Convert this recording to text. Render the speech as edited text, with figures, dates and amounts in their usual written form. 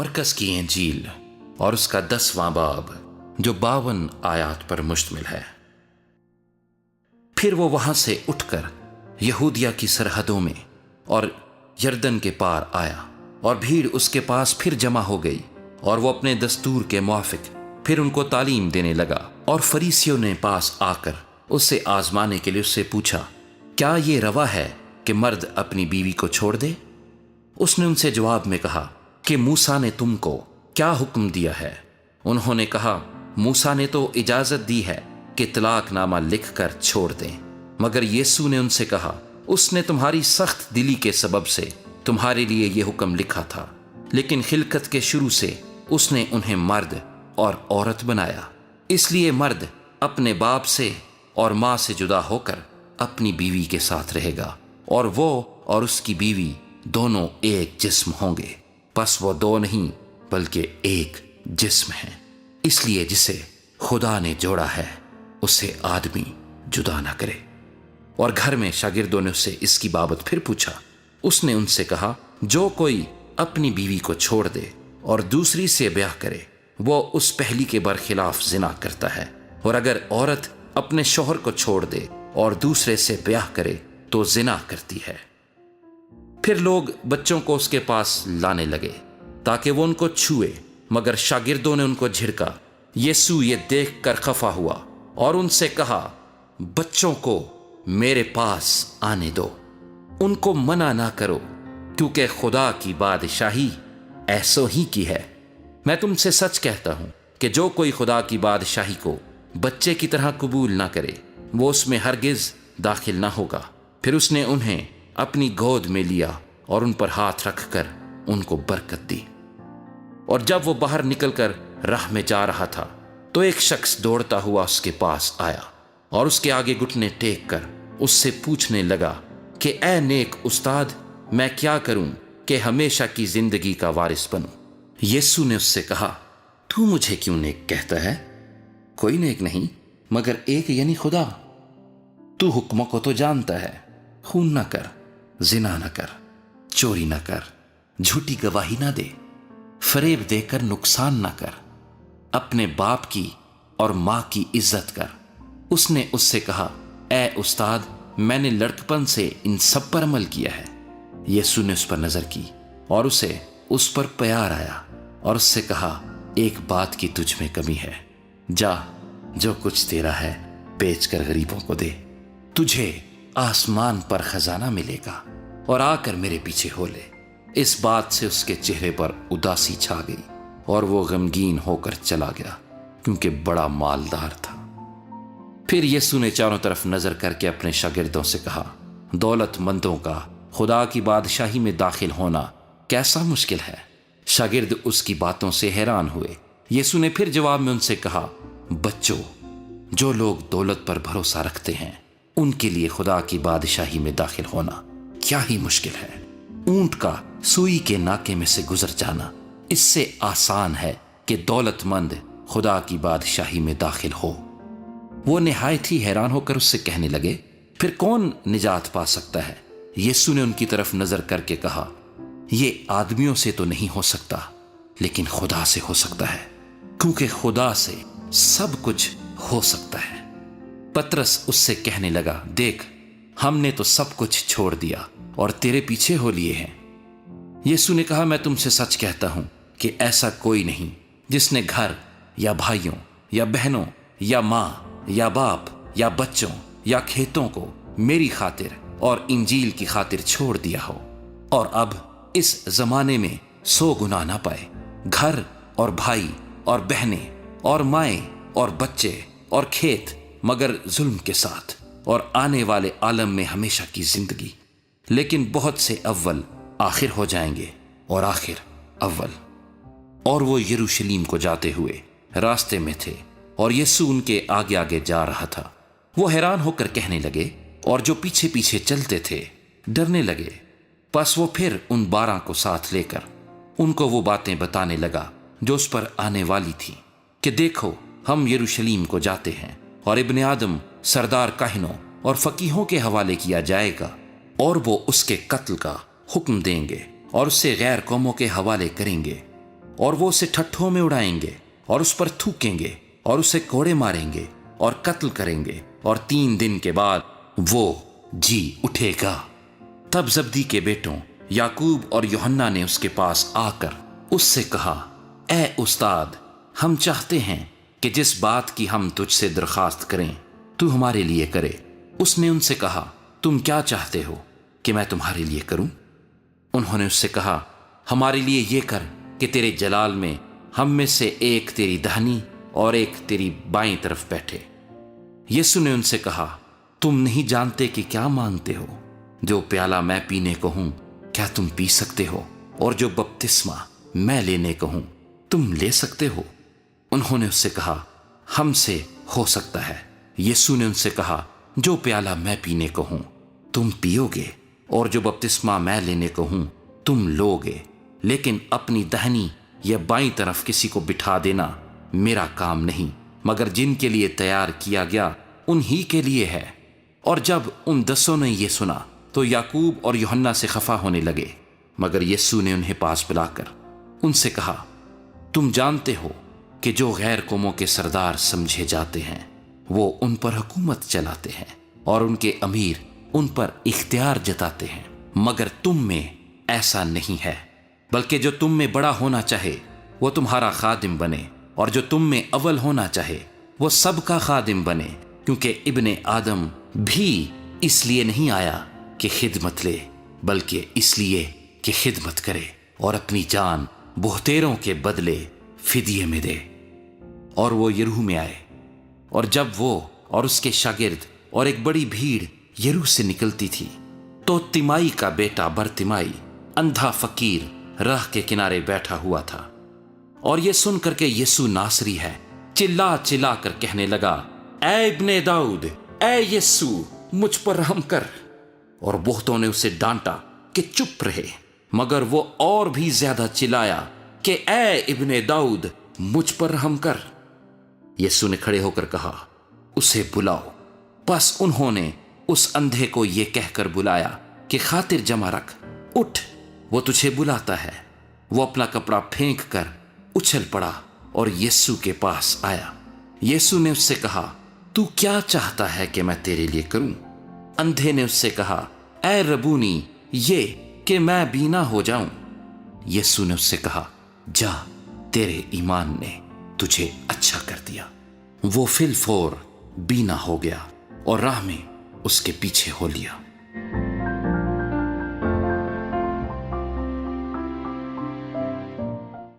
मरकस की इंजील और उसका 10वां बाब जो 52 आयात पर मुश्तमिल है। फिर वो वहां से उठकर यहूदिया की सरहदों में और यरदन के पार आया और भीड़ उसके पास फिर जमा हो गई और वो अपने दस्तूर के मुआफिक फिर उनको तालीम देने लगा। और फरीसियों ने पास आकर उससे आजमाने के लिए उससे पूछा, क्या ये रवा है कि मर्द अपनी बीवी को छोड़ दे? उसने उनसे जवाब में कहा कि मूसा ने तुमको क्या हुक्म दिया है? उन्होंने कहा, मूसा ने तो इजाजत दी है कि तलाकनामा लिखकर छोड़ दें। मगर यीशु ने उनसे कहा, उसने तुम्हारी सख्त दिली के सबब से तुम्हारे लिए यह हुक्म लिखा था, लेकिन खिलकत के शुरू से उसने उन्हें मर्द और औरत बनाया। इसलिए मर्द अपने बाप से और माँ से जुदा होकर अपनी बीवी के साथ रहेगा और वो और उसकी बीवी दोनों एक जिस्म होंगे। बस वो दो नहीं बल्कि एक जिस्म है। इसलिए जिसे खुदा ने जोड़ा है उसे आदमी जुदा ना करे। और घर में शागिर्दों ने उससे इसकी बाबत फिर पूछा। उसने उनसे कहा, जो कोई अपनी बीवी को छोड़ दे और दूसरी से ब्याह करे वो उस पहली के बरखिलाफ जिना करता है। और अगर औरत अपने शौहर को छोड़ दे और दूसरे से ब्याह करे तो जिना करती है। फिर लोग बच्चों को उसके पास लाने लगे ताकि वो उनको छुए, मगर शागिर्दों ने उनको झिड़का। यीशु ये देख कर खफा हुआ और उनसे कहा, बच्चों को मेरे पास आने दो, उनको मना ना करो, क्योंकि खुदा की बादशाही ऐसो ही की है। मैं तुमसे सच कहता हूं कि जो कोई खुदा की बादशाही को बच्चे की तरह कबूल ना करे वो उसमें हरगिज दाखिल ना होगा। फिर उसने उन्हें अपनी गोद में लिया और उन पर हाथ रखकर उनको बरकत दी। और जब वो बाहर निकलकर राह में जा रहा था तो एक शख्स दौड़ता हुआ उसके पास आया और उसके आगे घुटने टेक कर उससे पूछने लगा कि ऐ नेक उस्ताद, मैं क्या करूं कि हमेशा की जिंदगी का वारिस बनूं? यीशु ने उससे कहा, तू मुझे क्यों नेक कहता है? कोई नेक नहीं मगर एक, यानी खुदा। तू हुक्मों को तो जानता है, खून न कर, जिना न कर, चोरी न कर, झूठी गवाही न दे, फरेब देकर नुकसान न कर, अपने बाप की और मां की इज्जत कर। उसने उससे कहा, ऐ उस्ताद, मैंने लड़कपन से इन सब पर अमल किया है। यीशु ने उस पर नजर की और उसे उस पर प्यार आया और उससे कहा, एक बात की तुझ में कमी है, जा जो कुछ तेरा है बेच कर गरीबों को दे, तुझे आसमान पर खजाना मिलेगा और आकर मेरे पीछे हो ले। इस बात से उसके चेहरे पर उदासी छा गई और वो गमगीन होकर चला गया क्योंकि बड़ा मालदार था। फिर यीशु ने चारों तरफ नजर करके अपने शागिर्दों से कहा, दौलतमंदों का खुदा की बादशाही में दाखिल होना कैसा मुश्किल है। शागिर्द उसकी बातों से हैरान हुए। यीशु ने फिर जवाब में उनसे कहा, बच्चों, जो लोग दौलत पर भरोसा रखते हैं उनके लिए खुदा की बादशाही में दाखिल होना क्या ही मुश्किल है। ऊंट का सुई के नाके में से गुजर जाना इससे आसान है कि दौलतमंद खुदा की बादशाही में दाखिल हो। वो निहायत ही हैरान होकर उससे कहने लगे, फिर कौन निजात पा सकता है? यीशु ने उनकी तरफ नजर करके कहा, ये आदमियों से तो नहीं हो सकता लेकिन खुदा से हो सकता है, क्योंकि खुदा से सब कुछ हो सकता है। पतरस उससे कहने लगा, देख, हमने तो सब कुछ छोड़ दिया और तेरे पीछे हो लिए हैं। यीशु ने कहा, मैं तुमसे सच कहता हूं कि ऐसा कोई नहीं जिसने घर या भाइयों या बहनों या मां या बाप या बच्चों या खेतों को मेरी खातिर और इंजील की खातिर छोड़ दिया हो और अब इस जमाने में 100 गुना ना पाए, घर और भाई और बहनें और माएं और बच्चे और खेत, मगर जुल्म के साथ, और आने वाले आलम में हमेशा की जिंदगी। लेकिन बहुत से अव्वल आखिर हो जाएंगे और आखिर अव्वल। और वो यरूशलेम को जाते हुए रास्ते में थे और यीशु उनके आगे आगे जा रहा था। वो हैरान होकर कहने लगे और जो पीछे पीछे चलते थे डरने लगे। बस वो फिर उन 12 को साथ लेकर उनको वो बातें बताने लगा जो उस पर आने वाली थी, कि देखो, हम यरूशलेम को जाते हैं और इब्ने आदम सरदार काहिनों और फकीहों के हवाले किया जाएगा और वो उसके कत्ल का हुक्म देंगे और उससे गैर कौमों के हवाले करेंगे اور وہ اسے ٹھٹھوں میں اڑائیں گے اور اس پر تھوکیں گے اور اسے کوڑے ماریں گے اور قتل کریں گے، اور 3 دن کے بعد وہ جی اٹھے گا۔ تب زبدی کے بیٹوں یعقوب اور یوحنا نے اس کے پاس آ کر اس سے کہا، اے استاد، ہم چاہتے ہیں کہ جس بات کی ہم تجھ سے درخواست کریں تو ہمارے لیے کرے۔ اس نے ان سے کہا، تم کیا چاہتے ہو کہ میں تمہارے لیے کروں؟ انہوں نے اس سے کہا، ہمارے لیے یہ کر کہ تیرے جلال میں ہم میں سے ایک تیری دہنی اور ایک تیری بائیں طرف بیٹھے۔ یسوع نے ان سے کہا، تم نہیں جانتے کہ کیا مانگتے ہو؟ جو پیالہ میں پینے کو ہوں کیا تم پی سکتے ہو؟ اور جو بپتسمہ میں لینے کو ہوں تم لے سکتے ہو؟ انہوں نے اس سے کہا، ہم سے ہو سکتا ہے۔ یسوع نے ان سے کہا، جو پیالہ میں پینے کو ہوں تم پیو گے، اور جو بپتسمہ میں لینے کو ہوں تم لو گے، لیکن اپنی دہنی یا بائیں طرف کسی کو بٹھا دینا میرا کام نہیں، مگر جن کے لیے تیار کیا گیا انہی کے لیے ہے۔ اور جب ان 10 نے یہ سنا تو یعقوب اور یوحنا سے خفا ہونے لگے، مگر یسوع نے انہیں پاس بلا کر ان سے کہا، تم جانتے ہو کہ جو غیر قوموں کے سردار سمجھے جاتے ہیں وہ ان پر حکومت چلاتے ہیں، اور ان کے امیر ان پر اختیار جتاتے ہیں، مگر تم میں ایسا نہیں ہے، بلکہ جو تم میں بڑا ہونا چاہے وہ تمہارا خادم بنے، اور جو تم میں اول ہونا چاہے وہ سب کا خادم بنے، کیونکہ ابن آدم بھی اس لیے نہیں آیا کہ خدمت لے، بلکہ اس لیے کہ خدمت کرے اور اپنی جان بہتیروں کے بدلے فدیے میں دے۔ اور وہ یریحو میں آئے، اور جب وہ اور اس کے شاگرد اور ایک بڑی بھیڑ یریحو سے نکلتی تھی تو تیمائی کا بیٹا برتیمائی اندھا فقیر راہ کے کنارے بیٹھا ہوا تھا، اور یہ سن کر کہ یسوع ناصری ہے چلا چلا کر کہنے لگا، اے ابن داؤد، اے یسوع مجھ پر رحم کر۔ اور بہتوں نے اسے ڈانٹا کہ چپ رہے، مگر وہ اور بھی زیادہ چلایا کہ اے ابن داؤد مجھ پر رحم کر۔ یسوع نے کھڑے ہو کر کہا، اسے بلاؤ۔ پس انہوں نے اس اندھے کو یہ کہہ کر بلایا کہ خاطر جمع رکھ، اٹھ، وہ تجھے بلاتا ہے۔ وہ اپنا کپڑا پھینک کر اچھل پڑا اور یسوع کے پاس آیا۔ یسوع نے اس سے کہا، تو کیا چاہتا ہے کہ میں تیرے لیے کروں؟ اندھے نے اس سے کہا، اے ربونی، یہ کہ میں بینا ہو جاؤں۔ یسوع نے اس سے کہا، جا، تیرے ایمان نے تجھے اچھا کر دیا۔ وہ فی الفور بینا ہو گیا اور راہ میں اس کے پیچھے ہو لیا۔